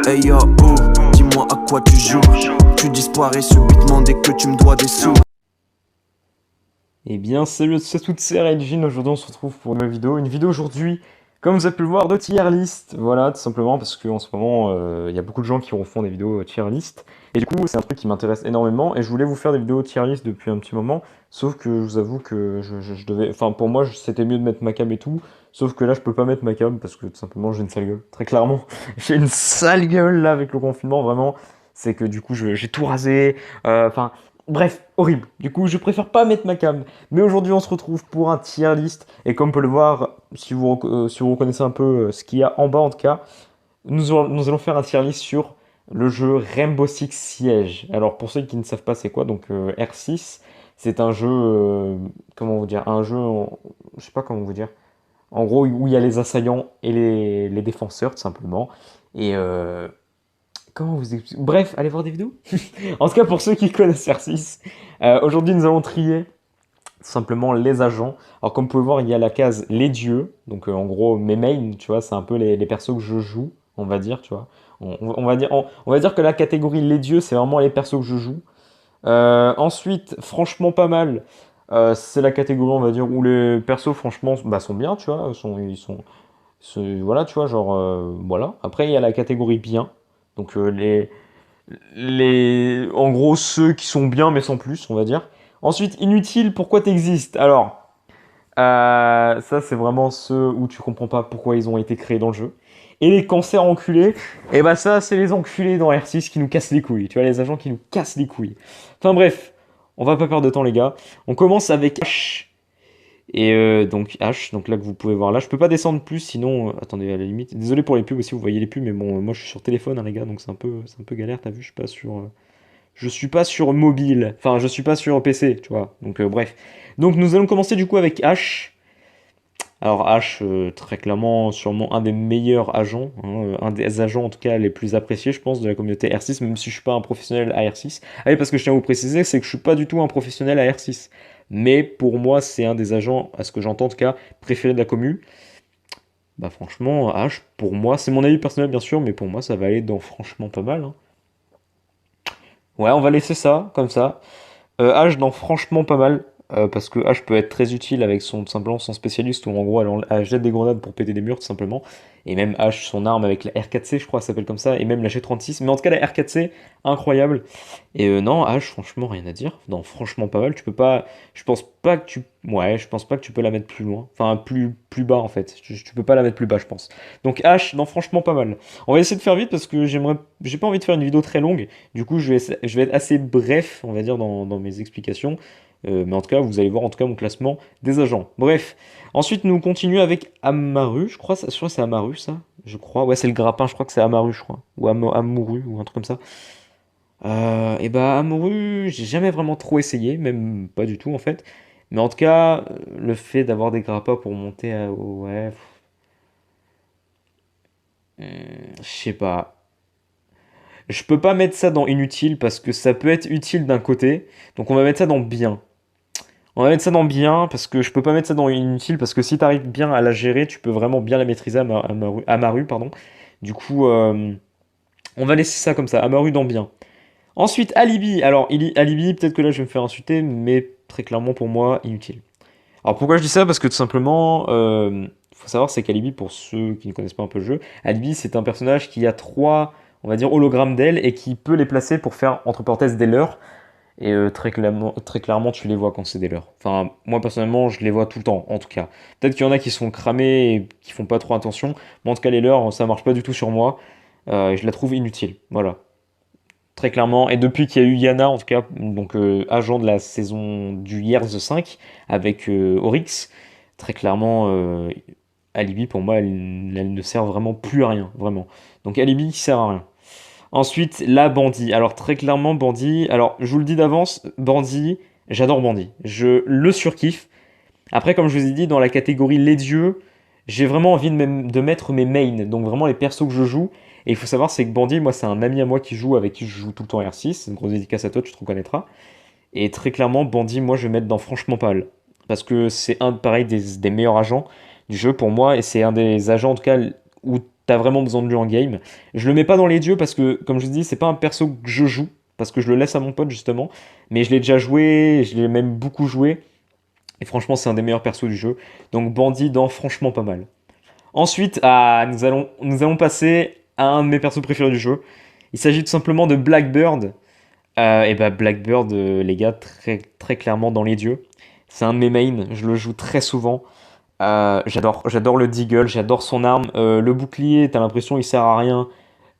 Hey yo, dis-moi à quoi tu joues. Tu disparais subitement dès que tu me dois des sous. Eh bien, salut à toutes, c'est Regine. Aujourd'hui, on se retrouve pour une nouvelle vidéo. Une vidéo aujourd'hui, comme vous avez pu le voir, de tier list. Voilà, tout simplement parce qu'en ce moment, il y a beaucoup de gens qui refont des vidéos tier list. Et du coup, c'est un truc qui m'intéresse énormément. Et je voulais vous faire des vidéos tier list depuis un petit moment. Sauf que je vous avoue que je devais. Enfin, pour moi, c'était mieux de mettre ma cam et tout. Sauf que là, je peux pas mettre ma cam parce que tout simplement, j'ai une sale gueule. Très clairement, j'ai une sale gueule là avec le confinement, vraiment. C'est que du coup, j'ai tout rasé. Enfin. Bref, horrible. Du coup, je préfère pas mettre ma cam. Mais aujourd'hui, on se retrouve pour un tier list. Et comme on peut le voir, si vous reconnaissez un peu ce qu'il y a en bas, en tout cas, nous allons faire un tier list sur le jeu Rainbow Six Siege. Alors, pour ceux qui ne savent pas, c'est quoi? Donc, R6, c'est un jeu, comment vous dire? Un jeu, je sais pas comment vous dire. En gros, où il y a les assaillants et les défenseurs, tout simplement. Et comment vous expliquer? Bref, allez voir des vidéos. En tout cas, pour ceux qui connaissent R6, aujourd'hui, nous allons trier tout simplement les agents. Alors comme vous pouvez voir, il y a la case les dieux, donc en gros mes mains, tu vois, c'est un peu les persos que je joue, on va dire, tu vois. On va dire que la catégorie les dieux, c'est vraiment les persos que je joue. Ensuite, franchement pas mal, c'est la catégorie, on va dire, où les persos, franchement, bah, sont bien, tu vois, voilà, tu vois, genre, voilà. Après, il y a la catégorie bien, donc en gros, ceux qui sont bien, mais sans plus, on va dire. Ensuite, inutile, pourquoi t'existes? Alors, ça, c'est vraiment ceux où tu comprends pas pourquoi ils ont été créés dans le jeu. Et les cancers enculés, et bah ça, c'est les enculés dans R6 qui nous cassent les couilles. Tu vois, les agents qui nous cassent les couilles. Enfin bref, on va pas perdre de temps, les gars. On commence avec H. Et donc H, donc là que vous pouvez voir là, je peux pas descendre plus, sinon, attendez, à la limite, désolé pour les pubs aussi, vous voyez les pubs, mais bon, moi je suis sur téléphone, hein, les gars, donc c'est un peu galère, t'as vu, je suis pas sur mobile, enfin je suis pas sur PC, tu vois, donc bref. Donc nous allons commencer du coup avec H. Alors H, très clairement, sûrement un des meilleurs agents, hein, un des agents en tout cas les plus appréciés, je pense, de la communauté R6, même si je suis pas un professionnel à R6. Ah oui, parce que je tiens à vous préciser, c'est que je suis pas du tout un professionnel à R6. Mais pour moi, c'est un des agents, à ce que j'entends en tout cas, préférés de la commu. Bah franchement, H, pour moi, c'est mon avis personnel bien sûr, mais pour moi, ça va aller dans franchement pas mal, hein. Ouais, on va laisser ça, comme ça. H dans franchement pas mal, parce que H peut être très utile avec tout simplement son spécialiste, où en gros elle jette des grenades pour péter des murs tout simplement. Et même H, son arme avec la R4C, je crois, ça s'appelle comme ça, et même la G36. Mais en tout cas, la R4C, incroyable. Et non, H, franchement, rien à dire. Non, franchement pas mal. Tu peux pas. Je pense pas que tu. Ouais, je pense pas que tu peux la mettre plus loin. Enfin, plus bas en fait. Tu peux pas la mettre plus bas, je pense. Donc H, non, franchement pas mal. On va essayer de faire vite parce que j'ai pas envie de faire une vidéo très longue. Du coup, je vais être assez bref, on va dire, dans mes explications. Mais en tout cas, vous allez voir en tout cas mon classement des agents. Bref. Ensuite, nous continuons avec Amaru. Je crois que c'est Amaru, ça. Je crois. Ouais, c'est le grappin. Je crois que c'est Amaru, je crois. Ou Amuru, ou un truc comme ça. Et bah, Amuru, j'ai jamais vraiment trop essayé, même pas du tout en fait. Mais en tout cas, le fait d'avoir des grappins pour monter à. Ouais. Je sais pas. Je peux pas mettre ça dans inutile parce que ça peut être utile d'un côté. Donc on va mettre ça dans bien. On va mettre ça dans bien parce que je peux pas mettre ça dans inutile parce que si tu arrives bien à la gérer, tu peux vraiment bien la maîtriser à Maru, pardon. Du coup, on va laisser ça comme ça, Amaru dans bien. Ensuite, Alibi. Alors, Alibi, peut-être que là je vais me faire insulter, mais très clairement pour moi, inutile. Alors pourquoi je dis ça? Parce que tout simplement, faut savoir, c'est qu'Alibi, pour ceux qui ne connaissent pas un peu le jeu, Alibi c'est un personnage qui a trois, on va dire, hologrammes d'ailes et qui peut les placer pour faire, entre parenthèses, des leurs. Et très clairement, tu les vois quand c'est des leurs. Enfin, moi personnellement, je les vois tout le temps, en tout cas. Peut-être qu'il y en a qui sont cramés et qui font pas trop attention, mais en tout cas, les leurs, ça marche pas du tout sur moi. Et je la trouve inutile. Voilà, très clairement. Et depuis qu'il y a eu Yana, en tout cas, donc agent de la saison du Years 5 avec Oryx, très clairement, Alibi pour moi, elle ne sert vraiment plus à rien, vraiment. Donc Alibi sert à rien. Ensuite, la Bandit. Alors très clairement, Bandit. Alors je vous le dis d'avance, Bandit, j'adore Bandit. Je le surkiffe. Après, comme je vous ai dit, dans la catégorie les dieux, j'ai vraiment envie de mettre mes mains, donc vraiment les persos que je joue. Et il faut savoir, c'est que Bandit, moi, c'est un ami à moi qui joue, avec qui je joue tout le temps R6. C'est une grosse dédicace à toi, tu te reconnaîtras. Et très clairement, Bandit, moi, je vais mettre dans franchement pas mal. Parce que c'est un, pareil, des meilleurs agents du jeu pour moi. Et c'est un des agents, en tout cas, où t'as vraiment besoin de lui en game. Je le mets pas dans les dieux parce que, comme je vous dis, c'est pas un perso que je joue, parce que je le laisse à mon pote justement, mais je l'ai déjà joué, je l'ai même beaucoup joué, et franchement c'est un des meilleurs persos du jeu. Donc Bandit dans franchement pas mal. Ensuite, nous allons passer à un de mes persos préférés du jeu. Il s'agit tout simplement de Blackbird. Et bah Blackbird, les gars, très, très clairement dans les dieux. C'est un de mes mains, je le joue très souvent. J'adore le Deagle, j'adore son arme. Le bouclier, t'as l'impression il sert à rien,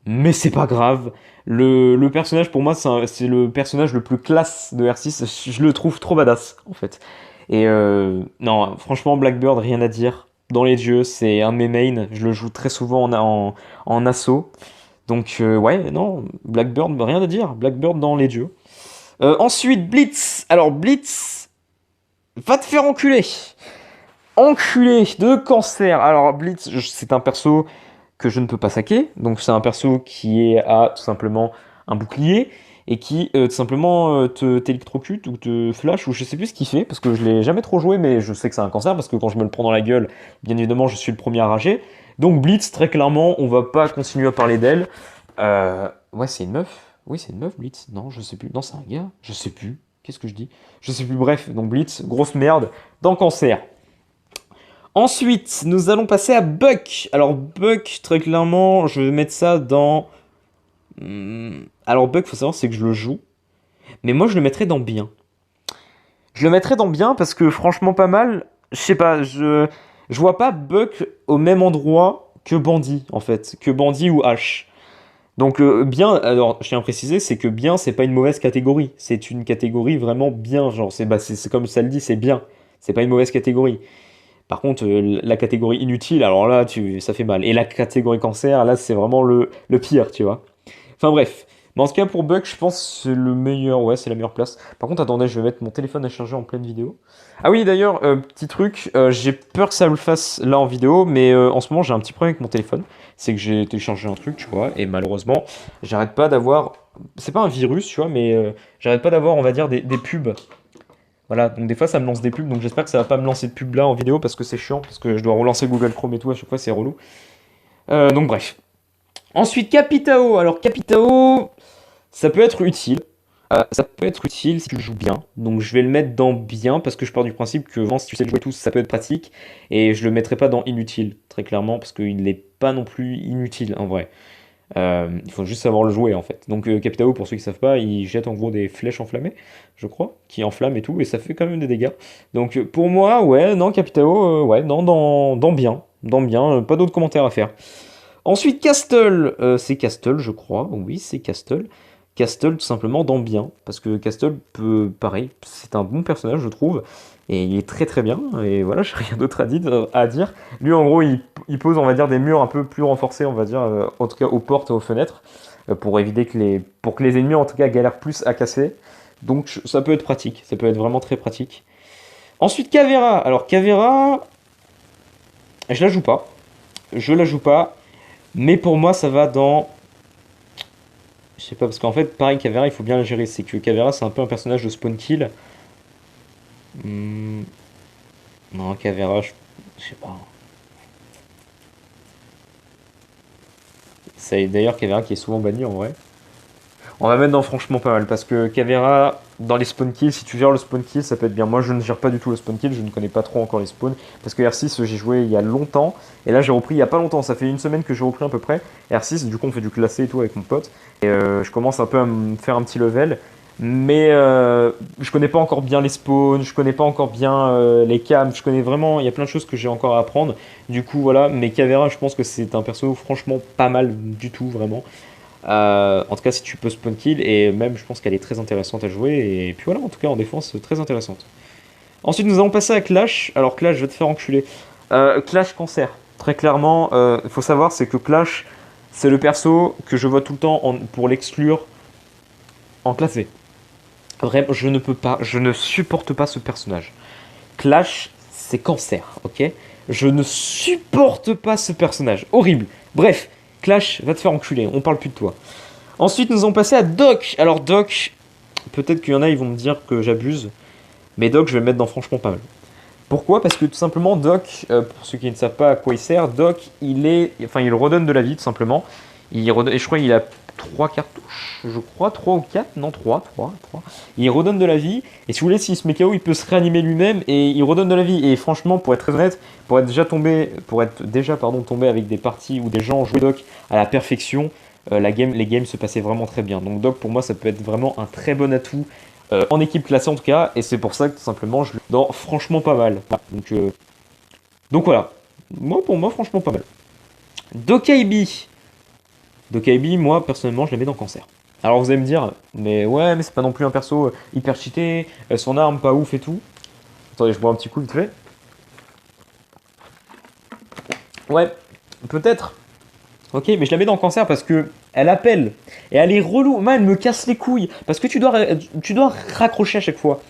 mais c'est pas grave. Le personnage, pour moi, c'est le personnage le plus classe de R6. Je le trouve trop badass, en fait. Et non, franchement, Blackbird, rien à dire. Dans les dieux, c'est un de mes mains. Je le joue très souvent en assaut. Donc, ouais, non, Blackbird, rien à dire. Blackbird dans les dieux. Ensuite, Blitz. Alors, Blitz, va te faire enculer. Enculé de cancer. Alors, Blitz, c'est un perso que je ne peux pas saquer. Donc, c'est un perso qui a tout simplement un bouclier et qui tout simplement te t'électrocute ou te flash ou je sais plus ce qu'il fait parce que je l'ai jamais trop joué, mais je sais que c'est un cancer parce que quand je me le prends dans la gueule, bien évidemment, je suis le premier à rager. Donc, Blitz, très clairement, on va pas continuer à parler d'elle. Ouais, c'est une meuf. Oui, c'est une meuf, Blitz. Non, je sais plus. Non, c'est un gars. Je sais plus. Qu'est-ce que je dis? Je sais plus. Bref, donc Blitz, grosse merde dans cancer. Ensuite, nous allons passer à Buck. Alors, Buck, très clairement, je vais mettre ça dans... Alors, Buck, faut savoir, c'est que je le joue. Mais moi, je le mettrais dans bien. Je le mettrais dans bien parce que, franchement, pas mal. Je sais pas, je vois pas Buck au même endroit que Bandit, en fait. Que Bandit ou H. Donc, bien, alors, je tiens à préciser, c'est que bien, c'est pas une mauvaise catégorie. C'est une catégorie vraiment bien. Genre, c'est comme ça le dit, c'est bien. C'est pas une mauvaise catégorie. Par contre, la catégorie inutile, alors là, ça fait mal. Et la catégorie cancer, là, c'est vraiment le pire, tu vois. Enfin bref. Mais en tout cas, pour Buck, je pense que c'est le meilleur. Ouais, c'est la meilleure place. Par contre, attendez, je vais mettre mon téléphone à charger en pleine vidéo. Ah oui, d'ailleurs, petit truc, j'ai peur que ça le fasse là en vidéo, mais en ce moment, j'ai un petit problème avec mon téléphone. C'est que j'ai téléchargé un truc, tu vois, et malheureusement, j'arrête pas d'avoir. C'est pas un virus, tu vois, mais j'arrête pas d'avoir, on va dire, des pubs. Voilà, donc des fois ça me lance des pubs, donc j'espère que ça va pas me lancer de pubs là en vidéo parce que c'est chiant, parce que je dois relancer Google Chrome et tout, à chaque fois c'est relou. Donc bref. Ensuite, Capitao. Alors Capitao, ça peut être utile. Ça peut être utile si tu le joues bien. Donc je vais le mettre dans bien parce que je pars du principe que vraiment, si tu sais le jouer tout, ça peut être pratique. Et je le mettrai pas dans inutile, très clairement, parce qu'il n'est pas non plus inutile en vrai. Il faut juste savoir le jouer en fait. Donc Capitao, pour ceux qui savent pas, il jette en gros des flèches enflammées, je crois, qui enflamment et tout, et ça fait quand même des dégâts. Donc pour moi, ouais, non, Capitao, ouais, non, dans bien, pas d'autres commentaires à faire. Ensuite, Castle, c'est Castle, je crois, oui, c'est Castle. Castle, tout simplement, dans bien, parce que Castle peut, pareil, c'est un bon personnage, je trouve, et il est très très bien, et voilà, j'ai rien d'autre à dire. Lui, en gros, il pose, on va dire, des murs un peu plus renforcés, on va dire, en tout cas aux portes et aux fenêtres, pour éviter pour que les ennemis, en tout cas, galèrent plus à casser. Donc, ça peut être pratique, ça peut être vraiment très pratique. Ensuite, Caveira. Alors, Caveira, je la joue pas. Je la joue pas, mais pour moi, ça va dans... Je sais pas, parce qu'en fait, pareil, Caveira, il faut bien la gérer. C'est que Caveira, c'est un peu un personnage de spawn kill. Non, Caveira, je sais pas. C'est d'ailleurs Caveira qui est souvent banni en vrai. On va mettre dans franchement pas mal parce que Caveira, dans les spawn kills, si tu gères le spawn kill, ça peut être bien. Moi, je ne gère pas du tout le spawn kill, je ne connais pas trop encore les spawns parce que R6, j'ai joué il y a longtemps et là, j'ai repris il y a pas longtemps. Ça fait une semaine que j'ai repris à peu près R6. Du coup, on fait du classé et tout avec mon pote et je commence un peu à me faire un petit level. Mais je connais pas encore bien les spawns, je connais pas encore bien les cams, je connais vraiment, il y a plein de choses que j'ai encore à apprendre. Du coup, voilà, mais Caveira, je pense que c'est un perso franchement pas mal du tout, vraiment. En tout cas, si tu peux spawn kill, et même je pense qu'elle est très intéressante à jouer, et puis voilà, en tout cas en défense, très intéressante. Ensuite, nous allons passer à Clash. Alors, Clash, je vais te faire enculer. Clash Cancer, très clairement, il faut savoir, c'est que Clash, c'est le perso que je vois tout le temps pour l'exclure en classé. Vraiment, je ne peux pas, je ne supporte pas ce personnage. Clash, c'est Cancer, ok? Je ne supporte pas ce personnage. Horrible. Bref, Clash, va te faire enculer, on parle plus de toi. Ensuite, nous allons passer à Doc. Alors, Doc, peut-être qu'il y en a, ils vont me dire que j'abuse. Mais Doc, je vais le mettre dans franchement pas mal. Pourquoi? Parce que tout simplement, Doc, pour ceux qui ne savent pas à quoi il sert, Doc, il redonne de la vie tout simplement. Et je crois qu'il a 3 cartouches, je crois, 3 ou 4, non 3. Il redonne de la vie, et si vous voulez, s'il se met KO, il peut se réanimer lui-même, et il redonne de la vie. Et franchement, pour être très honnête, pour être déjà tombé avec des parties où des gens jouaient Doc à la perfection, les games se passaient vraiment très bien. Donc Doc, pour moi, ça peut être vraiment un très bon atout, en équipe classée en tout cas, et c'est pour ça que tout simplement, je le dans franchement pas mal. Donc voilà, pour moi, franchement pas mal. Dokaibi. Dokaibi, moi personnellement, je la mets dans Cancer. Alors vous allez me dire, mais ouais, mais c'est pas non plus un perso hyper cheaté, son arme pas ouf et tout. Attendez, je bois un petit coup vite fait. Ouais, peut-être. Ok, mais je la mets dans Cancer parce que elle appelle. Et elle est relou. Moi, elle me casse les couilles. Parce que tu dois raccrocher à chaque fois.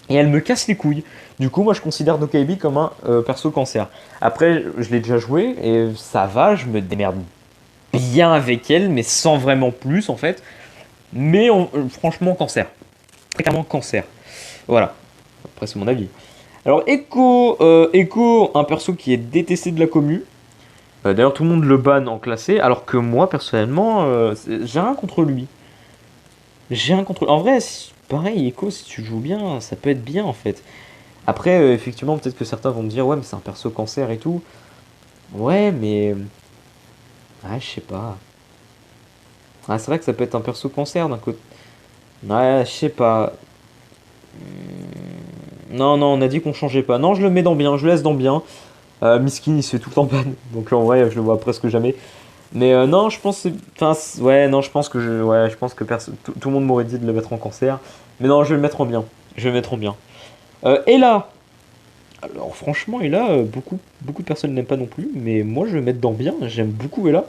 Et elle me casse les couilles. Du coup, moi, je considère Dokaibi comme un perso Cancer. Après, je l'ai déjà joué et ça va, je me démerde bien avec elle, mais sans vraiment plus en fait. Mais franchement, Cancer. Très clairement, Cancer. Voilà. Après, c'est mon avis. Alors, Echo, un perso qui est détesté de la commu. D'ailleurs, tout le monde le banne en classé, alors que moi, personnellement, j'ai rien contre lui. J'ai rien contre lui. En vrai, pareil, Echo, si tu joues bien, ça peut être bien en fait. Après, effectivement, peut-être que certains vont me dire, ouais, mais c'est un perso Cancer et tout. Ouais, mais. Ouais, je sais pas. Ah, c'est vrai que ça peut être un perso Cancer d'un côté. Ouais, je sais pas. Non, non, on a dit qu'on changeait pas. Non, je le mets dans bien, je le laisse dans bien. Miskin, il se fait tout le temps ban, donc en vrai, je le vois presque jamais. Mais non, je pense, enfin, ouais, non, je pense que tout le monde m'aurait dit de le mettre en Cancer. Mais non, je vais le mettre en bien. Je vais le mettre en bien. Ella. Alors franchement, Ella, beaucoup de personnes n'aiment pas non plus, mais moi, je vais le mettre dans bien. J'aime beaucoup Ella.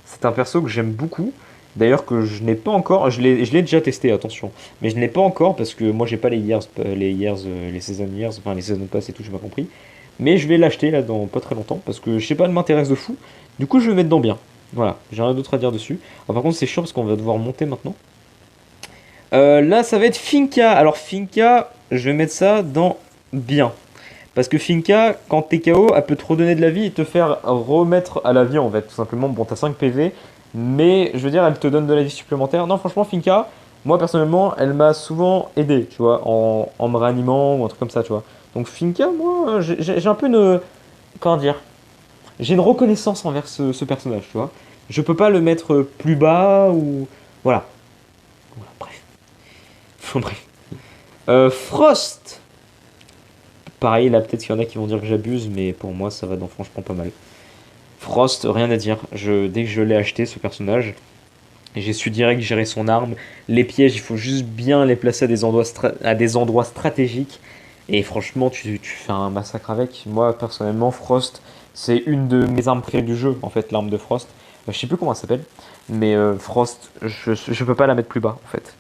C'est un perso que j'aime beaucoup. D'ailleurs que je n'ai pas encore, je l'ai déjà testé, attention, mais je n'ai pas encore parce que moi j'ai pas les season years, enfin les season pass et tout, j'ai pas compris. Mais je vais l'acheter là dans pas très longtemps parce que je sais pas, elle m'intéresse de fou. Du coup, je vais le mettre dans bien. Voilà, j'ai rien d'autre à dire dessus. Alors, par contre, c'est chiant parce qu'on va devoir monter maintenant. Là, ça va être Finka. Alors, Finka, je vais mettre ça dans bien. Parce que Finka, quand t'es KO, elle peut te redonner de la vie et te faire remettre à la vie en fait. Tout simplement, bon, t'as 5 PV, mais je veux dire, elle te donne de la vie supplémentaire. Non, franchement, Finka, moi personnellement, elle m'a souvent aidé, tu vois, en me réanimant ou un truc comme ça, tu vois. Donc, Finka, moi, j'ai un peu une. Comment dire? J'ai une reconnaissance envers ce personnage, tu vois. Je peux pas le mettre plus bas ou. Voilà. Voilà, bref. Bref. Frost! Pareil, là peut-être qu'il y en a qui vont dire que j'abuse, mais pour moi ça va dans franchement pas mal. Frost, rien à dire. Dès que je l'ai acheté, ce personnage, j'ai su direct gérer son arme. Les pièges, il faut juste bien les placer à des endroits stratégiques. Et franchement, tu fais un massacre avec. Moi, personnellement, Frost, c'est une de mes armes préférées du jeu, en fait, l'arme de Frost. Je sais plus comment elle s'appelle, mais Frost, je peux pas la mettre plus bas, en fait.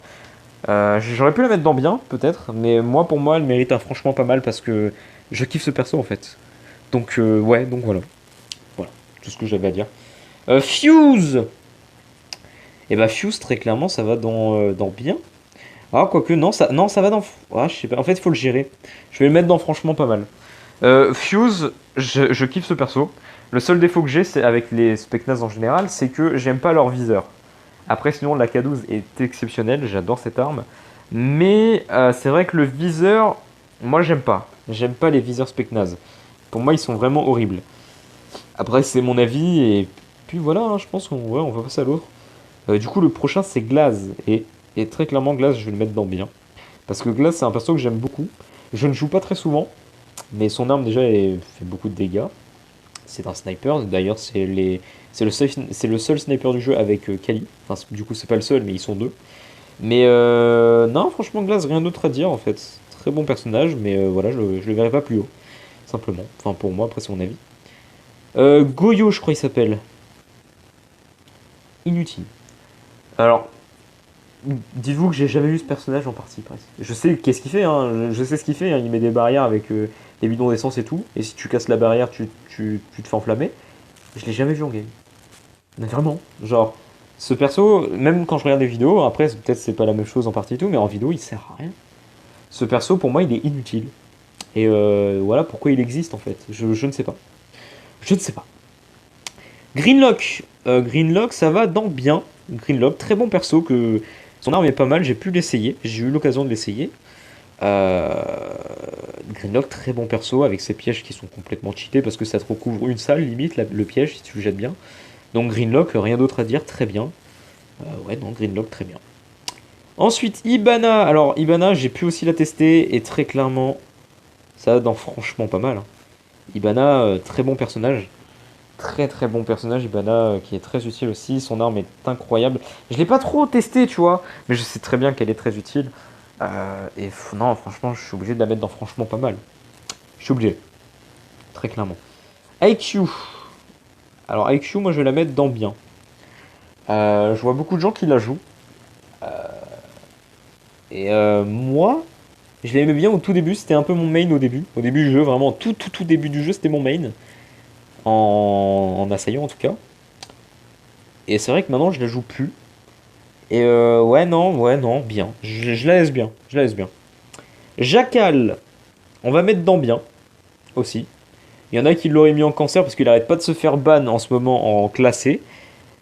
J'aurais pu la mettre dans bien, peut-être, mais moi, pour moi, elle mérite un franchement pas mal parce que je kiffe ce perso, en fait. Donc, ouais, donc voilà. Voilà, tout ce que j'avais à dire. Fuse! Et bah, Fuse, très clairement, ça va dans bien. Ah, quoique, non, ça va dans. Ah, je sais pas, en fait, il faut le gérer. Je vais le mettre dans franchement pas mal. Fuse, je kiffe ce perso. Le seul défaut que j'ai, c'est avec les Specnaz en général, c'est que j'aime pas leur viseur. Après, sinon, la K12 est exceptionnelle, j'adore cette arme. Mais c'est vrai que le viseur, moi, j'aime pas. J'aime pas les viseurs Specnaz. Pour moi, ils sont vraiment horribles. Après, c'est mon avis, et puis voilà, hein, je pense on va passer à l'autre. Du coup, le prochain, c'est Glaze. Et très clairement, Glaze, je vais le mettre dans bien. Parce que Glaze, c'est un perso que j'aime beaucoup. Je ne joue pas très souvent, mais son arme, déjà, elle fait beaucoup de dégâts. C'est un sniper, d'ailleurs, c'est le seul sniper du jeu avec Kali. Enfin, du coup, c'est pas le seul, mais ils sont deux. Mais non, franchement, Glaze, rien d'autre à dire en fait. Très bon personnage, mais voilà, je le verrai pas plus haut. Simplement. Enfin, pour moi, après, c'est mon avis. Goyo, je crois il s'appelle. Inutile. Alors, dites-vous que j'ai jamais vu ce personnage en partie, presque. Je sais qu'est-ce qu'il fait, hein. Je sais ce qu'il fait, hein. Il met des barrières avec des bidons d'essence et tout. Et si tu casses la barrière, tu te fais enflammer. Je l'ai jamais vu en game. Mais vraiment. Genre, ce perso, même quand je regarde des vidéos, après, peut-être c'est pas la même chose en partie et tout, mais en vidéo, il sert à rien. Ce perso, pour moi, il est inutile. Et voilà pourquoi il existe en fait. Je ne sais pas. Je ne sais pas. Greenlock. Greenlock, ça va dans bien. Greenlock, très bon perso. Que son arme est pas mal. J'ai pu l'essayer. J'ai eu l'occasion de l'essayer. Euh, Greenlock, très bon perso avec ses pièges qui sont complètement cheatés parce que ça te recouvre une salle limite le piège si tu le jettes bien. Donc Greenlock, rien d'autre à dire, très bien. Ouais, non, Greenlock, très bien. Ensuite, Ibana. Alors, Ibana, j'ai pu aussi la tester et très clairement, ça donne franchement pas mal, hein. Ibana, très bon personnage. Très très bon personnage, Ibana, qui est très utile aussi. Son arme est incroyable. Je l'ai pas trop testé, tu vois, mais je sais très bien qu'elle est très utile. Non, franchement, je suis obligé de la mettre dans franchement pas mal. Je suis obligé, très clairement. IQ. Alors, IQ, moi, je vais la mettre dans bien. Je vois beaucoup de gens qui la jouent. Moi, je l'aimais bien au tout début. C'était un peu mon main au début. Au début du jeu, vraiment, tout début du jeu, c'était mon main. En assaillant, en tout cas. Et c'est vrai que maintenant, je la joue plus. Et ouais, non, bien. Je la laisse bien. Je la laisse bien. Jackal, on va mettre dans bien aussi. Il y en a qui l'auraient mis en cancer parce qu'il arrête pas de se faire ban en ce moment en classé.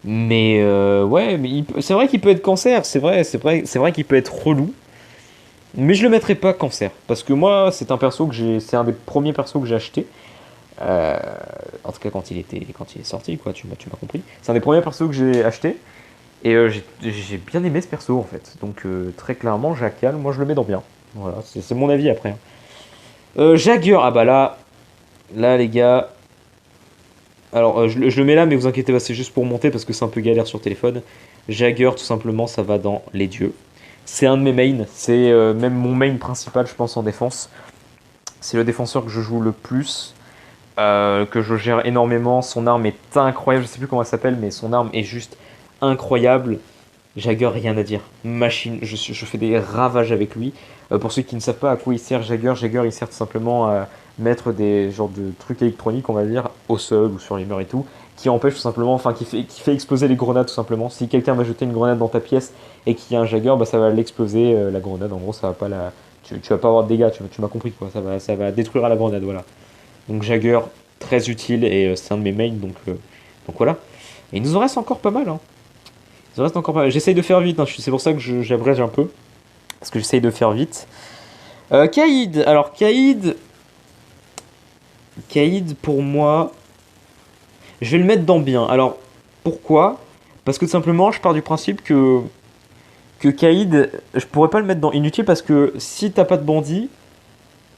Mais ouais, mais c'est vrai qu'il peut être cancer, c'est vrai qu'il peut être relou. Mais je le mettrai pas cancer parce que moi, c'est un perso que c'est un des premiers persos que j'ai acheté. Euh, En tout cas, quand il est sorti, quoi, tu m'as compris. C'est un des premiers persos que j'ai acheté. Et j'ai bien aimé ce perso en fait. Donc très clairement, Jackal, moi je le mets dans bien. Voilà, c'est mon avis après, hein. Jagger, ah bah là les gars. Alors je le mets là, mais vous inquiétez pas, c'est juste pour monter parce que c'est un peu galère sur téléphone. Jagger, tout simplement, ça va dans les dieux. C'est un de mes mains, c'est même mon main principal, je pense, en défense. C'est le défenseur que je joue le plus, que je gère énormément. Son arme est incroyable, je sais plus comment elle s'appelle, mais son arme est juste incroyable. Jagger, rien à dire. Machine, je fais des ravages avec lui. Pour ceux qui ne savent pas à quoi il sert Jagger, Jagger il sert tout simplement à mettre des genres de trucs électroniques, on va dire, au sol ou sur les murs et tout, qui empêche tout simplement, enfin qui fait exploser les grenades tout simplement. Si quelqu'un va jeter une grenade dans ta pièce et qu'il y a un Jagger, bah ça va l'exploser la grenade. En gros, ça va pas la, tu vas pas avoir de dégâts. Tu m'as compris quoi. Ça va détruire la grenade, voilà. Donc Jagger, très utile et c'est un de mes mains, donc voilà. Et il nous en reste encore pas mal, hein. Il reste encore pas mal. J'essaye de faire vite, hein. C'est pour ça que j'abrège un peu. Parce que j'essaye de faire vite. Kaïd. Alors, Kaïd, pour moi, je vais le mettre dans bien. Alors, pourquoi? Parce que tout simplement, je pars du principe que Kaïd, je pourrais pas le mettre dans inutile parce que si t'as pas de bandit,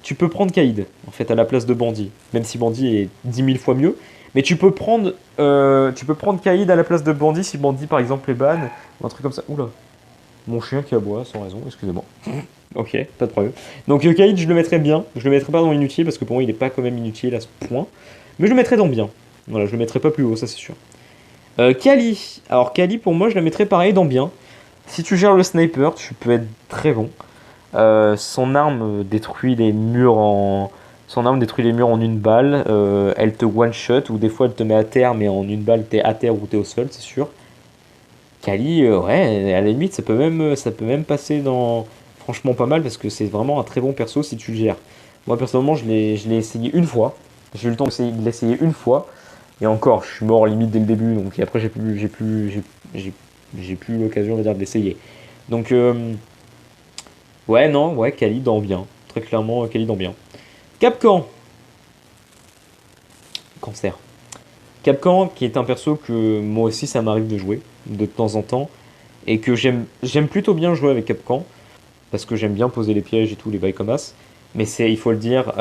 tu peux prendre Kaïd, en fait, à la place de bandit. Même si bandit est 10 000 fois mieux. Mais tu peux prendre Kaïd à la place de bandit si bandit, par exemple, est ban. Ou un truc comme ça. Oula. Mon chien qui aboie sans raison, excusez-moi. Ok, pas de problème. Donc Kaïd, je le mettrais bien. Je le mettrais pas dans inutile parce que pour moi, il est pas quand même inutile à ce point. Mais je le mettrais dans bien. Voilà, je le mettrais pas plus haut, ça c'est sûr. Kali. Alors Kali, pour moi, je la mettrais pareil dans bien. Si tu gères le sniper, tu peux être très bon. Son arme détruit les murs en... Son arme détruit les murs en une balle. Elle te one-shot ou des fois elle te met à terre, mais en une balle t'es à terre ou t'es au sol, c'est sûr. Kali, ouais, à la limite, ça peut même passer dans franchement pas mal parce que c'est vraiment un très bon perso si tu le gères. Moi, personnellement, je l'ai essayé une fois. J'ai eu le temps de l'essayer une fois. Et encore, je suis mort limite dès le début. Donc, et après, j'ai plus l'occasion, on va dire, de l'essayer. Donc, ouais, non, ouais, Kali dans bien. Très clairement, Kali dans bien. Capcan. Cancer. Capcan, qui est un perso que moi aussi, ça m'arrive de jouer de temps en temps. Et que j'aime plutôt bien jouer avec Capcan. Parce que j'aime bien poser les pièges et tout, les bails comme as. Mais il faut le dire,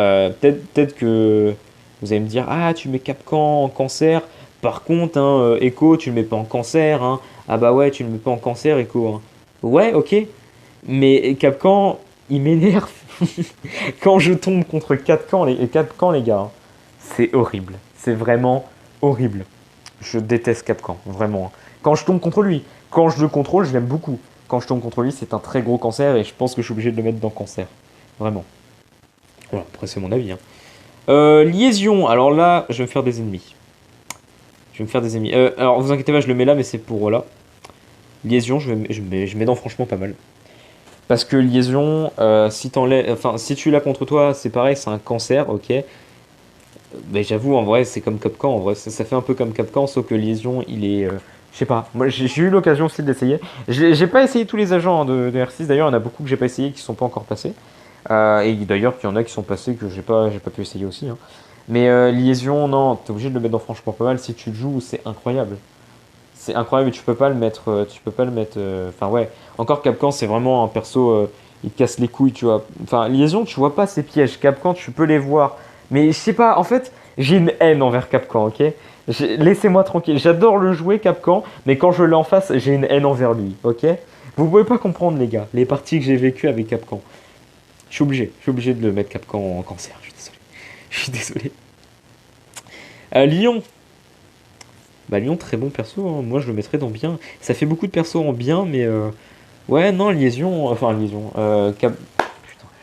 peut-être que vous allez me dire, ah, tu mets Capcan en cancer. Par contre, hein, Echo, tu le mets pas en cancer, hein. Ah bah ouais, tu le mets pas en cancer, Echo, hein. Ouais, ok. Mais Capcan, il m'énerve. Quand je tombe contre Capcan, les gars, hein, c'est horrible. C'est vraiment horrible. Je déteste Capcan, vraiment, hein. Quand je tombe contre lui, quand je le contrôle, je l'aime beaucoup. Quand je tombe contre lui, c'est un très gros cancer et je pense que je suis obligé de le mettre dans cancer. Vraiment. Voilà, après c'est mon avis, hein. Liaison, alors là, je vais me faire des ennemis. Je vais me faire des ennemis. Alors vous inquiétez pas, je le mets là, mais c'est pour voilà. Liaison, je mets dans franchement pas mal. Parce que liaison, si tu l'as contre toi, c'est pareil, c'est un cancer, ok. Mais j'avoue, en vrai, c'est comme Capcan. En vrai, ça fait un peu comme Capcan, sauf que liaison, il est. Je sais pas. Moi, j'ai eu l'occasion aussi d'essayer. J'ai pas essayé tous les agents hein, de R6. D'ailleurs, il y en a beaucoup que j'ai pas essayé qui sont pas encore passés. Et d'ailleurs, il y en a qui sont passés que j'ai pas pu essayer aussi. Hein. Mais liaison, non, t'es obligé de le mettre dans franchement pas mal. Si tu le joues, c'est incroyable. C'est incroyable et tu peux pas le mettre. Tu peux pas le mettre. Enfin, ouais. Encore Capcan, c'est vraiment un perso. Il te casse les couilles, tu vois. Enfin, liaison, tu vois pas ses pièges. Capcan, tu peux les voir. Mais je sais pas, en fait, j'ai une haine envers Capcan, ok? Laissez-moi tranquille. J'adore le jouer, Capcan, mais quand je l'ai en face, j'ai une haine envers lui, ok? Vous pouvez pas comprendre, les gars, les parties que j'ai vécues avec Capcan. Je suis obligé de le mettre Capcan en cancer, je suis désolé. Je suis désolé. Lyon. Bah, Lyon, très bon perso, hein. Moi je le mettrais dans bien. Ça fait beaucoup de persos en bien, mais ouais, non, liaison. Enfin, liaison. Putain,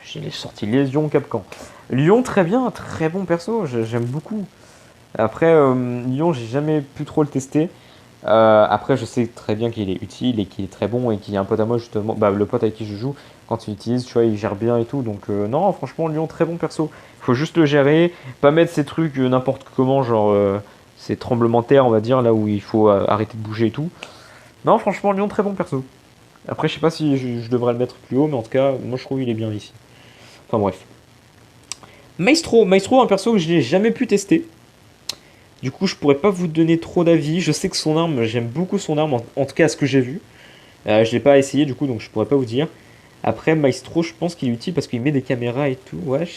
j'ai sorti liaison Capcan. Lyon, très bien, très bon perso, j'aime beaucoup. Après, Lyon, j'ai jamais pu trop le tester. Après, je sais très bien qu'il est utile et qu'il est très bon et qu'il y a un pote à moi, justement, bah, le pote avec qui je joue, quand il utilise, tu vois, il gère bien et tout. Donc, non, franchement, Lyon, très bon perso. Faut juste le gérer, pas mettre ces trucs n'importe comment, genre ces tremblements de terre, on va dire, là où il faut arrêter de bouger et tout. Non, franchement, Lyon, très bon perso. Après, je sais pas si je devrais le mettre plus haut, mais en tout cas, moi je trouve qu'il est bien ici. Enfin, bref. Maestro, un perso que je n'ai jamais pu tester. Du coup, je pourrais pas vous donner trop d'avis. Je sais que son arme, j'aime beaucoup son arme, en tout cas à ce que j'ai vu. Je l'ai pas essayé du coup, donc je pourrais pas vous dire. Après, Maestro, je pense qu'il est utile parce qu'il met des caméras et tout. Ouais,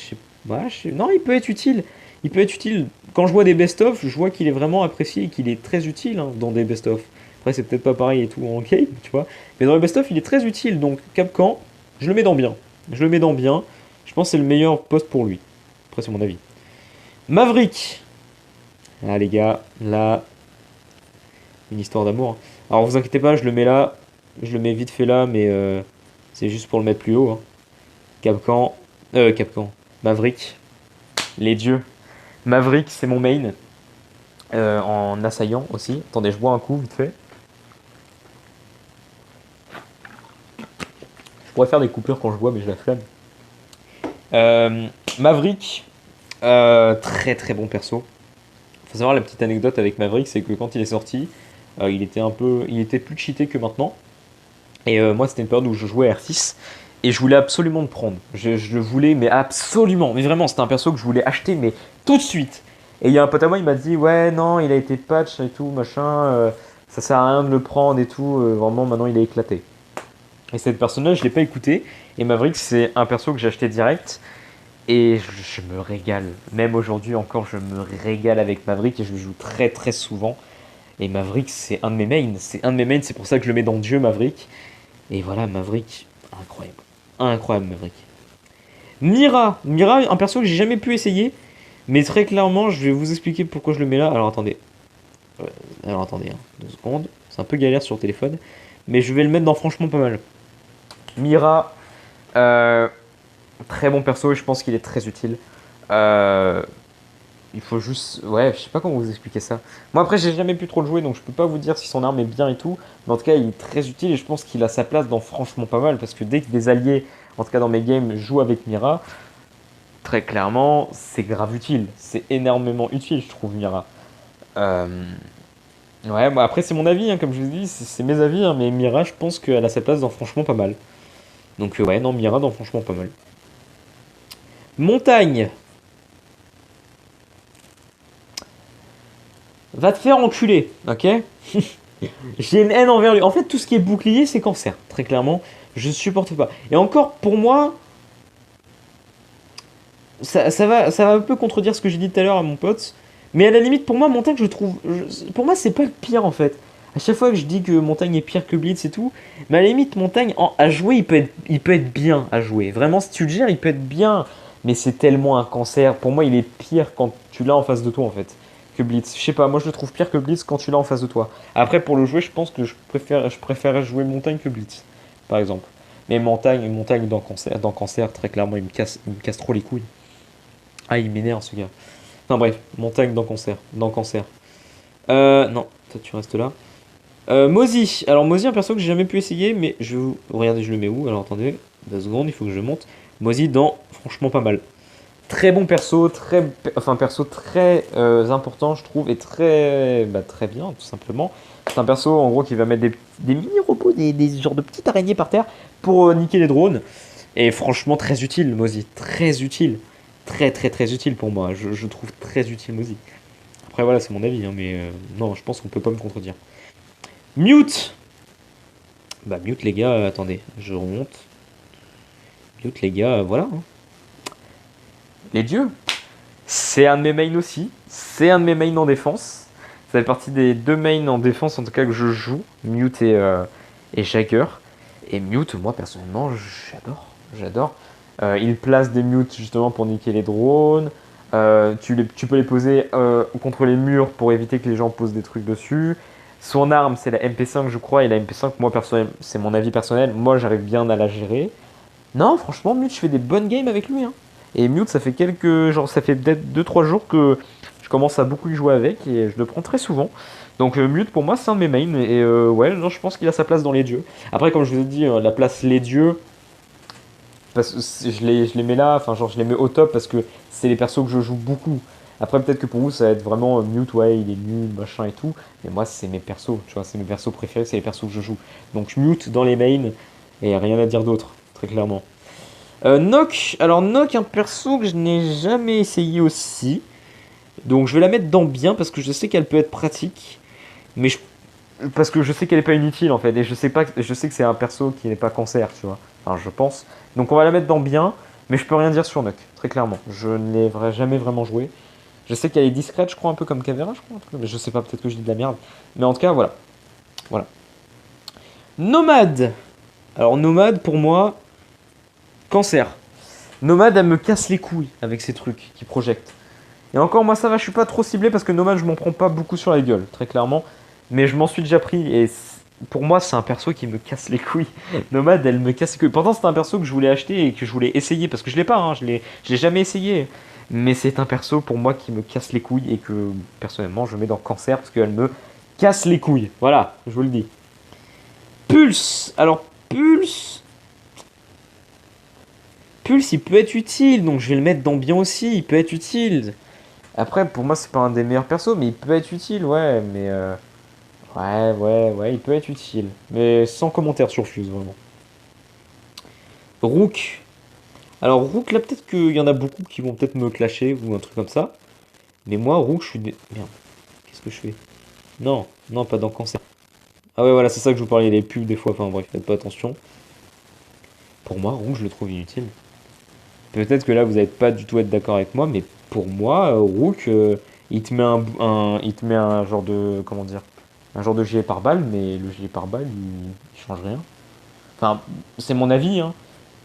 non, il peut être utile. Il peut être utile. Quand je vois des best-of, je vois qu'il est vraiment apprécié et qu'il est très utile hein, dans des best-of. Après, c'est peut-être pas pareil et tout en game, tu vois. Mais dans les best-of, il est très utile. Donc, Capcan, je le mets dans bien. Je le mets dans bien. Je pense que c'est le meilleur poste pour lui. Après, c'est mon avis. Maverick. Ah, les gars, là, une histoire d'amour. Hein. Alors, vous inquiétez pas, je le mets là. Je le mets vite fait là, mais c'est juste pour le mettre plus haut. Hein. Capcan. Maverick. Les dieux. Maverick, c'est mon main. En assaillant aussi. Attendez, je bois un coup vite fait. Je pourrais faire des coupures quand je bois, mais j'ai la flemme. Maverick, très très bon perso. Faut savoir la petite anecdote avec Maverick, c'est que quand il est sorti, il était plus cheaté que maintenant. Et moi, c'était une période où je jouais à R6 et je voulais absolument le prendre. Je le voulais, mais absolument. Mais vraiment, c'était un perso que je voulais acheter, mais tout de suite. Et il y a un pote à moi, il m'a dit, ouais, non, il a été patch et tout, machin. Ça sert à rien de le prendre et tout. Vraiment, maintenant, il est éclaté. Et cette personne-là, je l'ai pas écouté. Et Maverick, c'est un perso que j'ai acheté direct. Et je me régale. Même aujourd'hui encore, je me régale avec Maverick et je le joue très très souvent. Et Maverick, c'est un de mes mains. C'est un de mes mains, c'est pour ça que je le mets dans Dieu, Maverick. Et voilà, Maverick, incroyable. Incroyable, Maverick. Mira, un perso que j'ai jamais pu essayer. Mais très clairement, je vais vous expliquer pourquoi je le mets là. Alors attendez. Hein, 2 secondes. C'est un peu galère sur le téléphone. Mais je vais le mettre dans franchement pas mal. Mira, très bon perso et je pense qu'il est très utile. Il faut juste. Ouais, je sais pas comment vous expliquer ça. Moi après, j'ai jamais pu trop le jouer donc je peux pas vous dire si son arme est bien et tout. Mais en tout cas, il est très utile et je pense qu'il a sa place dans franchement pas mal parce que dès que des alliés, en tout cas dans mes games, jouent avec Mira, très clairement, c'est grave utile. C'est énormément utile, je trouve, Mira. Euh, Ouais, bah après, c'est mon avis, hein, comme je vous dis, c'est mes avis, hein, mais Mira, je pense qu'elle a sa place dans franchement pas mal. Donc, ouais, non, Mira dans franchement pas mal. Montagne. Va te faire enculer, ok? J'ai une haine envers lui. En fait, tout ce qui est bouclier, c'est cancer, très clairement. Je supporte pas. Et encore, pour moi, ça va un peu contredire ce que j'ai dit tout à l'heure à mon pote. Mais à la limite, pour moi, Montagne, je trouve. Pour moi, c'est pas le pire en fait. À chaque fois que je dis que Montagne est pire que Blitz et tout, mais à la limite, Montagne, à jouer, il peut être bien à jouer. Vraiment, si tu le gères, il peut être bien. Mais c'est tellement un cancer. Pour moi, il est pire quand tu l'as en face de toi en fait que Blitz. Je sais pas, moi je le trouve pire que Blitz quand tu l'as en face de toi. Après, pour le jouer, je pense que je préfère jouer Montagne que Blitz, par exemple. Mais Montagne dans cancer, très clairement, il me casse trop les couilles. Ah, il m'énerve ce gars. Enfin bref, Montagne dans cancer. Non, toi tu restes là. Mozi. Alors Mozi, un perso que j'ai jamais pu essayer, mais regardez, je le mets où? Alors attendez. 2 secondes, il faut que je monte. Mozi dans franchement pas mal. Très bon perso, perso très important je trouve et très bien tout simplement. C'est un perso en gros qui va mettre des mini robots, des genres de petites araignées par terre pour niquer les drones. Et franchement très utile Mozi, très utile. Très utile pour moi, je trouve très utile Mozi. Après voilà c'est mon avis hein, mais non je pense qu'on peut pas me contredire. Mute. Bah mute les gars, attendez, je remonte. Mute les gars, voilà. Hein. Les dieux. C'est un de mes mains aussi. C'est un de mes mains en défense. Ça fait partie des 2 mains en défense en tout cas que je joue. Mute et Jagger. Et Mute, moi personnellement, j'adore. J'adore. Il place des mutes justement pour niquer les drones. Tu peux les poser contre les murs pour éviter que les gens posent des trucs dessus. Son arme, c'est la MP5, je crois. Et la MP5, moi personnellement, c'est mon avis personnel. Moi, j'arrive bien à la gérer. Non, franchement, Mute, je fais des bonnes games avec lui. Hein. Et Mute, ça fait ça fait peut-être 2-3 jours que je commence à beaucoup y jouer avec et je le prends très souvent. Donc Mute, pour moi, c'est un de mes mains. Et ouais, non, je pense qu'il a sa place dans les dieux. Après, comme je vous ai dit, la place les dieux, parce que je les mets là, enfin, genre, je les mets au top parce que c'est les persos que je joue beaucoup. Après, peut-être que pour vous, ça va être vraiment Mute, ouais, il est nul, machin et tout. Mais moi, c'est mes persos, tu vois, c'est mes persos préférés, c'est les persos que je joue. Donc Mute dans les mains, et rien à dire d'autre, très clairement. Nock, alors Nock, un perso que je n'ai jamais essayé aussi. Donc je vais la mettre dans bien parce que je sais qu'elle peut être pratique. Mais parce que je sais qu'elle est pas inutile en fait. Et je sais que c'est un perso qui n'est pas cancer, tu vois. Enfin, je pense. Donc on va la mettre dans bien. Mais je peux rien dire sur Nock, très clairement. Je ne l'ai jamais vraiment joué. Je sais qu'elle est discrète, je crois, un peu comme Caveira, je crois. Mais je sais pas, peut-être que je dis de la merde. Mais en tout cas, voilà. Voilà. Nomade. Alors Nomade, pour moi, cancer. Nomade, elle me casse les couilles avec ces trucs qui projectent. Et encore, moi ça va, je suis pas trop ciblé parce que Nomade, je m'en prends pas beaucoup sur la gueule, très clairement. Mais je m'en suis déjà pris et pour moi, c'est un perso qui me casse les couilles. Nomade, elle me casse les couilles. Pourtant, c'est un perso que je voulais acheter et que je voulais essayer parce que je l'ai pas, hein, je l'ai jamais essayé. Mais c'est un perso pour moi qui me casse les couilles et que personnellement, je mets dans cancer parce qu'elle me casse les couilles. Voilà, je vous le dis. Pulse. Alors, Pulse. Pulse, il peut être utile, donc je vais le mettre dans bien aussi, il peut être utile. Après, pour moi, c'est pas un des meilleurs persos, mais il peut être utile, ouais, mais... Ouais, il peut être utile. Mais sans commentaire sur Fuse, vraiment. Rook. Alors, Rook, là, peut-être qu'il y en a beaucoup qui vont peut-être me clasher ou un truc comme ça. Mais moi, Rook, je suis... Merde, qu'est-ce que je fais? Non, non, pas dans Cancer. Ah ouais, voilà, c'est ça que je vous parlais, les pubs des fois, enfin bref, faites pas attention. Pour moi, Rook, je le trouve inutile. Peut-être que là, vous n'allez pas du tout être d'accord avec moi, mais pour moi, Rook, il te met il te met un genre de, comment dire, un genre de gilet pare-balles, mais le gilet pare-balles, il change rien. Enfin, c'est mon avis, hein.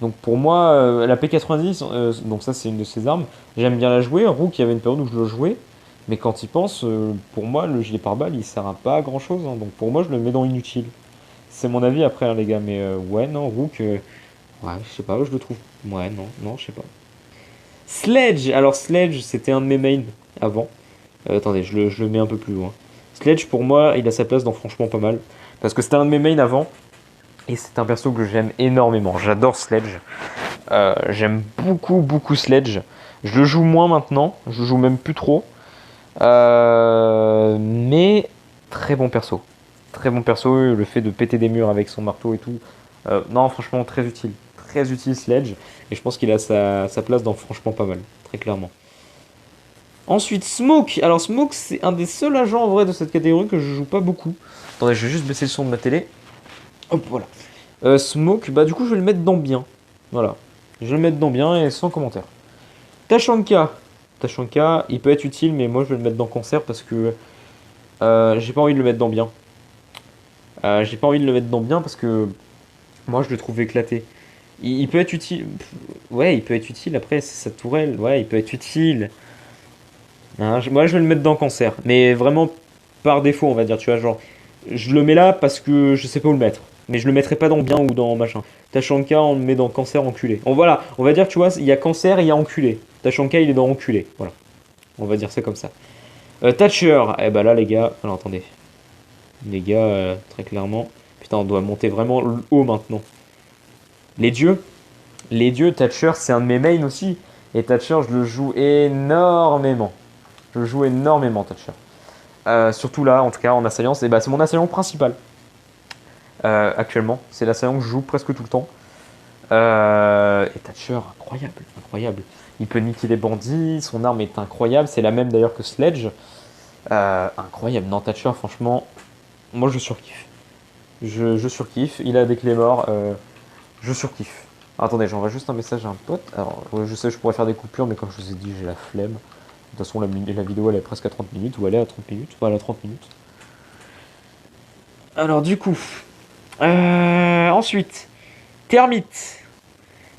Donc pour moi, la P90, donc ça c'est une de ses armes, j'aime bien la jouer. Rook, il y avait une période où je le jouais, mais quand il pense, pour moi, le gilet pare-balles, il sert à pas grand-chose, hein. Donc pour moi, je le mets dans inutile. C'est mon avis après, hein, les gars, mais ouais, non, Rook, ouais, je sais pas, je le trouve. Ouais, non, je sais pas. Sledge, alors Sledge, c'était un de mes mains avant. Attendez, je le mets un peu plus loin. Sledge, pour moi, il a sa place dans franchement pas mal. Parce que c'était un de mes mains avant. Et c'est un perso que j'aime énormément. J'adore Sledge. J'aime beaucoup Sledge. Je le joue moins maintenant. Je le joue même plus trop. Mais très bon perso. Très bon perso. Le fait de péter des murs avec son marteau et tout. Non, franchement, très utile. Très utile Sledge. Et je pense qu'il a sa place dans franchement pas mal. Très clairement. Ensuite, Smoke. Alors, Smoke, c'est un des seuls agents en vrai de cette catégorie que je joue pas beaucoup. Attendez, je vais juste baisser le son de ma télé. Hop, voilà. Smoke, bah du coup, je vais le mettre dans bien. Voilà. Je vais le mettre dans bien et sans commentaire. Tachanka. Tachanka, il peut être utile, mais moi, je vais le mettre dans cancer parce que j'ai pas envie de le mettre dans bien. J'ai pas envie de le mettre dans bien parce que moi, je le trouve éclaté. Il peut être utile. Ouais, il peut être utile. Après, c'est sa tourelle. Ouais, il peut être utile. Hein, moi, je vais le mettre dans cancer. Mais vraiment par défaut, on va dire. Tu vois, genre, je le mets là parce que je sais pas où le mettre. Mais je le mettrai pas dans bien ou dans machin. Tachanka, on le met dans cancer enculé. Voilà, on va dire, tu vois, il y a cancer et il y a enculé. Tachanka, il est dans enculé. Voilà. On va dire ça comme ça. Thatcher. Eh ben là, les gars. Alors, attendez. Les gars, très clairement. Putain, on doit monter vraiment haut maintenant. Les dieux. Les dieux, Thatcher, c'est un de mes mains aussi. Et Thatcher, je le joue énormément. Je le joue énormément, Thatcher. Surtout là, en tout cas, en assaillance. Et bah, c'est mon assaillant principal. Actuellement. C'est l'assaillant que je joue presque tout le temps. Et Thatcher, incroyable, incroyable. Il peut niquer les bandits, son arme est incroyable. C'est la même d'ailleurs que Sledge. Incroyable. Non, Thatcher, franchement, moi je surkiffe. Je surkiffe. Il a des clés morts. Je surkiffe. Attendez, j'envoie juste un message à un pote. Alors, je sais, je pourrais faire des coupures, mais comme je vous ai dit, j'ai la flemme. De toute façon, la vidéo, elle est presque à 30 minutes, ou elle est à 30 minutes. Voilà, 30 minutes. Alors, du coup, ensuite, Termite.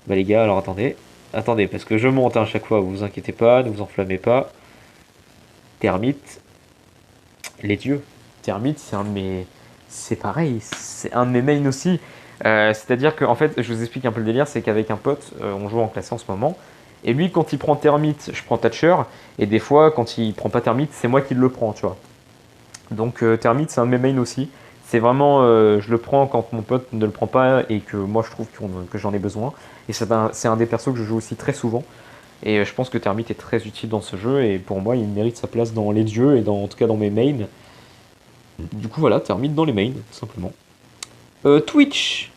Bah, les gars, alors attendez. Attendez, parce que je monte à chaque fois, vous inquiétez pas, ne vous enflammez pas. Termite. Les dieux. Termite, c'est un de mes. C'est pareil, c'est un de mes mains aussi. C'est-à-dire que, en fait, je vous explique un peu le délire, c'est qu'avec un pote, on joue en classé en ce moment. Et lui, quand il prend Termite, je prends Thatcher. Et des fois, quand il prend pas Termite, c'est moi qui le prends, tu vois. Donc, Termite, c'est un de mes mains aussi. C'est vraiment, je le prends quand mon pote ne le prend pas et que moi je trouve que j'en ai besoin. Et c'est un des persos que je joue aussi très souvent. Et je pense que Termite est très utile dans ce jeu. Et pour moi, il mérite sa place dans les dieux et en tout cas dans mes mains. Du coup, voilà, Termite dans les mains, tout simplement. Twitch.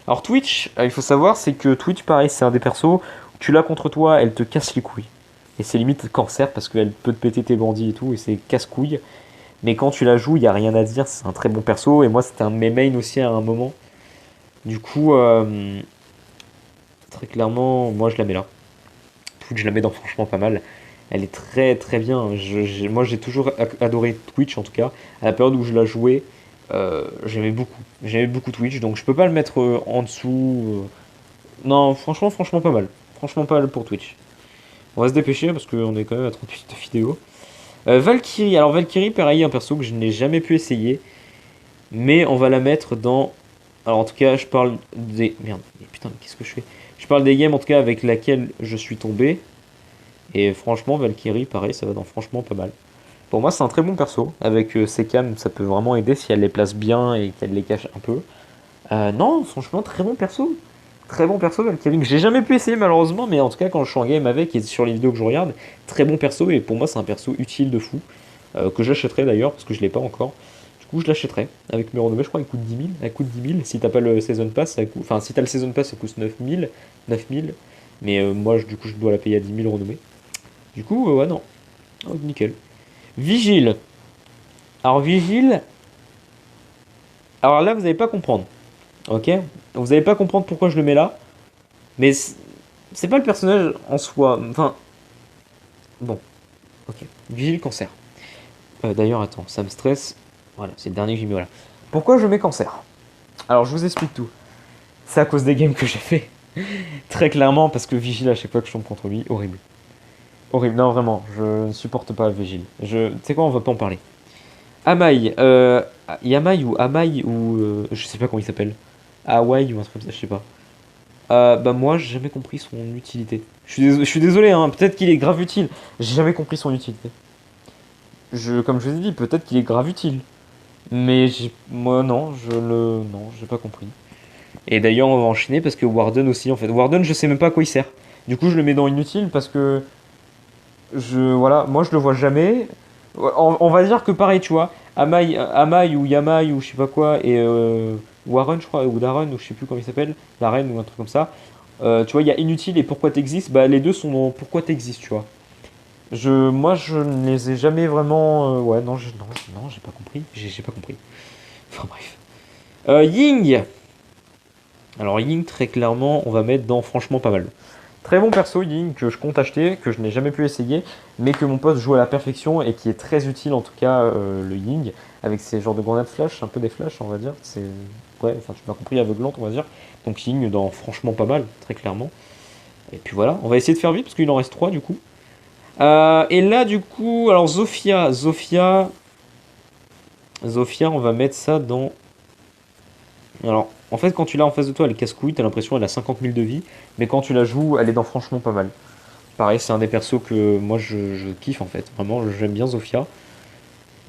Alors Twitch, il faut savoir, c'est que Twitch, pareil, c'est un des persos, où tu l'as contre toi, elle te casse les couilles. Et c'est limite cancer parce qu'elle peut te péter tes bandits et tout, et c'est casse-couille. Mais quand tu la joues, il n'y a rien à dire, c'est un très bon perso, et moi c'était un de mes mains aussi à un moment. Du coup, très clairement, moi je la mets là. Twitch, je la mets dans franchement pas mal. Elle est très très bien. Moi j'ai toujours adoré Twitch en tout cas. À la période où je la jouais, j'aimais beaucoup. J'aimais beaucoup Twitch, donc je peux pas le mettre en dessous. Non, franchement pas mal. Franchement pas mal pour Twitch. On va se dépêcher parce qu'on est quand même à 38 de vidéo. Valkyrie, alors Valkyrie, pareil, un perso que je n'ai jamais pu essayer. Mais on va la mettre dans. Alors en tout cas, je parle des. Merde, mais putain, mais qu'est-ce que je fais? Je parle des games en tout cas avec laquelle je suis tombé. Et franchement, Valkyrie, pareil, ça va dans franchement pas mal. Pour moi, c'est un très bon perso. Avec ses cams, ça peut vraiment aider si elle les place bien et qu'elle les cache un peu. Non, franchement, très bon perso. Très bon perso, Valkyrie. Que j'ai jamais pu essayer malheureusement, mais en tout cas, quand je suis en game avec et sur les vidéos que je regarde, très bon perso. Et pour moi, c'est un perso utile de fou. Que j'achèterai d'ailleurs, parce que je l'ai pas encore. Du coup, je l'achèterai avec mes renommées. Je crois qu'il coûte 10 000. Elle coûte 10 000. Si t'as pas le Season Pass, ça coûte. Enfin, si t'as le Season Pass, ça coûte 9 000. 9 000. Mais moi, du coup, je dois la payer à 10 000 renommées. Du coup, ouais, non. Oh, nickel. Vigile. Alors, Vigile. Alors là, vous n'allez pas comprendre. Ok? Vous n'allez pas comprendre pourquoi je le mets là. Mais c'est pas le personnage en soi. Enfin. Bon. Ok. Vigile cancer. D'ailleurs, attends, ça me stresse. Voilà, c'est le dernier que j'ai mis. Voilà. Pourquoi je mets cancer? Alors, je vous explique tout. C'est à cause des games que j'ai fait. Très clairement, parce que Vigile, à chaque fois que je tombe contre lui, horrible. Horrible, non, vraiment, je ne supporte pas Vigile. Tu sais quoi, on va pas en parler. Amai, Yamai ou Amai ou je sais pas comment il s'appelle. Hawaii ou un truc comme ça, je sais pas. Bah moi j'ai jamais compris son utilité. Je suis désolé, hein, peut-être qu'il est grave utile. J'ai jamais compris son utilité. Comme je vous ai dit, peut-être qu'il est grave utile. Mais moi non, non, j'ai pas compris. Et d'ailleurs on va enchaîner parce que Warden aussi en fait. Warden je sais même pas à quoi il sert. Du coup je le mets dans inutile parce que voilà, moi je le vois jamais. On va dire que pareil, tu vois, Amai ou Yamai ou je sais pas quoi, et Warren, je crois, ou Darren, ou je sais plus comment il s'appelle, Darren ou un truc comme ça. Tu vois, il y a inutile et pourquoi t'existes, bah les deux sont dans pourquoi t'existes, tu vois. Moi, je ne les ai jamais vraiment. Ouais, non, non, j'ai pas compris. J'ai pas compris. Enfin bref. Ying. Alors Ying, très clairement, on va mettre dans franchement pas mal. Très bon perso Ying que je compte acheter, que je n'ai jamais pu essayer, mais que mon pote joue à la perfection et qui est très utile en tout cas le Ying, avec ces genres de grenades flash, un peu des flashs on va dire. C'est. Ouais, enfin tu m'as compris, aveuglante on va dire. Donc Ying dans franchement pas mal, très clairement. Et puis voilà, on va essayer de faire vite parce qu'il en reste 3 du coup. Et là du coup, alors Zofia, on va mettre ça dans. Alors, en fait, quand tu l'as en face de toi, elle casse-couille, t'as l'impression qu'elle a 50 000 de vie, mais quand tu la joues, elle est dans franchement pas mal. Pareil, c'est un des persos que moi je kiffe en fait, vraiment, j'aime bien Zofia.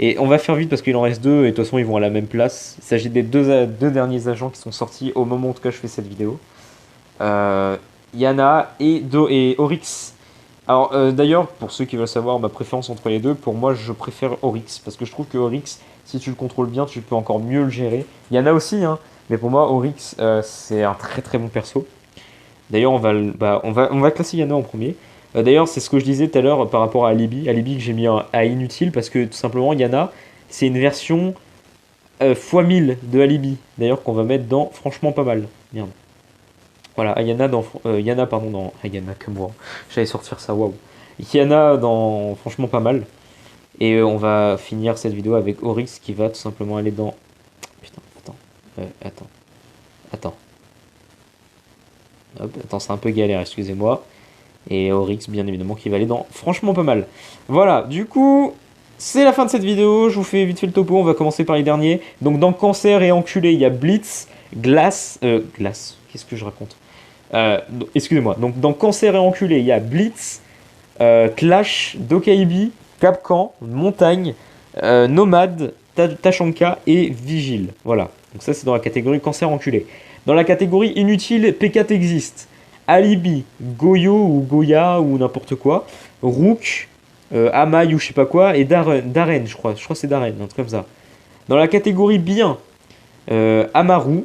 Et on va faire vite parce qu'il en reste 2 et de toute façon ils vont à la même place. Il s'agit des deux derniers agents qui sont sortis au moment où en tout cas je fais cette vidéo. Yana et Oryx. Alors d'ailleurs, pour ceux qui veulent savoir ma préférence entre les deux, pour moi je préfère Oryx, parce que je trouve que Oryx, si tu le contrôles bien, tu peux encore mieux le gérer. Yana aussi, hein, mais pour moi Oryx, c'est un très très bon perso. D'ailleurs, on va classer Yana en premier. D'ailleurs, c'est ce que je disais tout à l'heure par rapport à Alibi. Alibi que j'ai mis à inutile parce que tout simplement, Yana, c'est une version x 1000 de Alibi. D'ailleurs, qu'on va mettre dans franchement pas mal. Merde. Voilà, Yana dans. Yana, pardon, dans. Yana, que moi. J'allais sortir ça, waouh. Yana dans franchement pas mal. Et on va finir cette vidéo avec Oryx qui va tout simplement aller dans. Putain, attends. Attends. Hop, attends, c'est un peu galère, excusez-moi. Et Oryx, bien évidemment, qui va aller dans franchement pas mal. Voilà, du coup, c'est la fin de cette vidéo. Je vous fais vite fait le topo. On va commencer par les derniers. Donc, dans Cancer et Enculé, il y a Blitz, Glace. Qu'est-ce que je raconte excusez-moi. Donc, dans Cancer et Enculé, il y a Blitz, Clash, Dokaibi, Capcan, Montagne, Nomade, Tachanka et Vigile. Voilà. Donc, ça, c'est dans la catégorie Cancer Enculé. Dans la catégorie Inutile, P4 existe. Alibi, Goyo ou Goya ou n'importe quoi, Rook, Amai ou je sais pas quoi, et Darren, je crois que c'est Darren, un truc comme ça. Dans la catégorie bien, Amaru,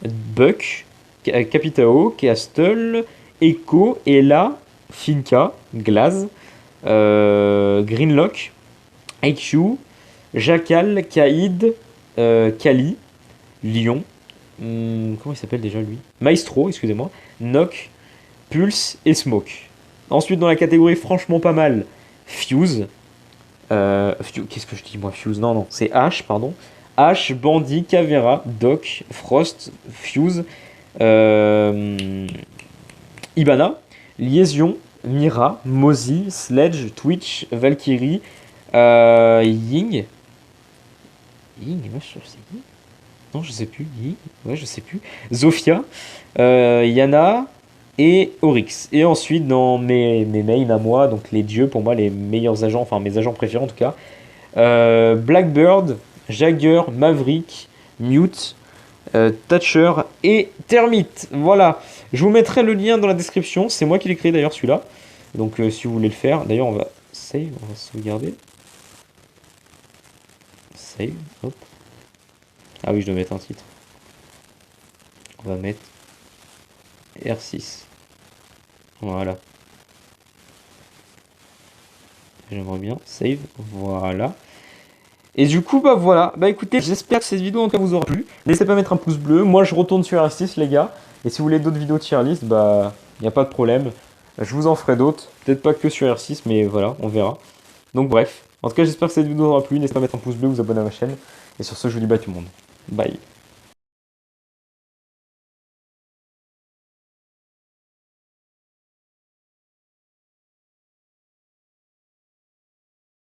Buck, Capitao, Castle, Echo, Ella, Finka, Glaz, Greenlock, IQ, Jackal, Kaïd, Kali, Lion, comment il s'appelle déjà lui? Maestro, excusez-moi, Nock, Pulse et Smoke. Ensuite, dans la catégorie franchement pas mal, Fuse. Qu'est-ce que je dis moi, Fuse? Non, c'est H, pardon. H, Bandit, Cavera, Doc, Frost, Fuse, Ibana, Liaison, Mira, Mozy, Sledge, Twitch, Valkyrie, Ying. Ying, moi je trouve que c'est Ying. Non, je sais plus. Ying, ouais, je sais plus. Zofia, Yana et Oryx. Et ensuite, dans mes mains à moi, donc les dieux, pour moi, les meilleurs agents, enfin mes agents préférés en tout cas, Blackbird, Jagger, Maverick, Mute, Thatcher et Termite. Voilà. Je vous mettrai le lien dans la description. C'est moi qui l'ai créé d'ailleurs celui-là. Donc si vous voulez le faire, d'ailleurs on va save, on va sauvegarder. Save, hop. Ah oui, je dois mettre un titre. On va mettre R6. Voilà. J'aimerais bien. Save. Voilà. Et du coup, bah voilà. Bah écoutez, j'espère que cette vidéo en tout cas vous aura plu. N'hésitez pas à mettre un pouce bleu. Moi, je retourne sur R6, les gars. Et si vous voulez d'autres vidéos tier list, bah, il n'y a pas de problème. Je vous en ferai d'autres. Peut-être pas que sur R6, mais voilà, on verra. Donc bref. En tout cas, j'espère que cette vidéo vous aura plu. N'hésitez pas à mettre un pouce bleu, vous abonner à ma chaîne. Et sur ce, je vous dis bye tout le monde. Bye.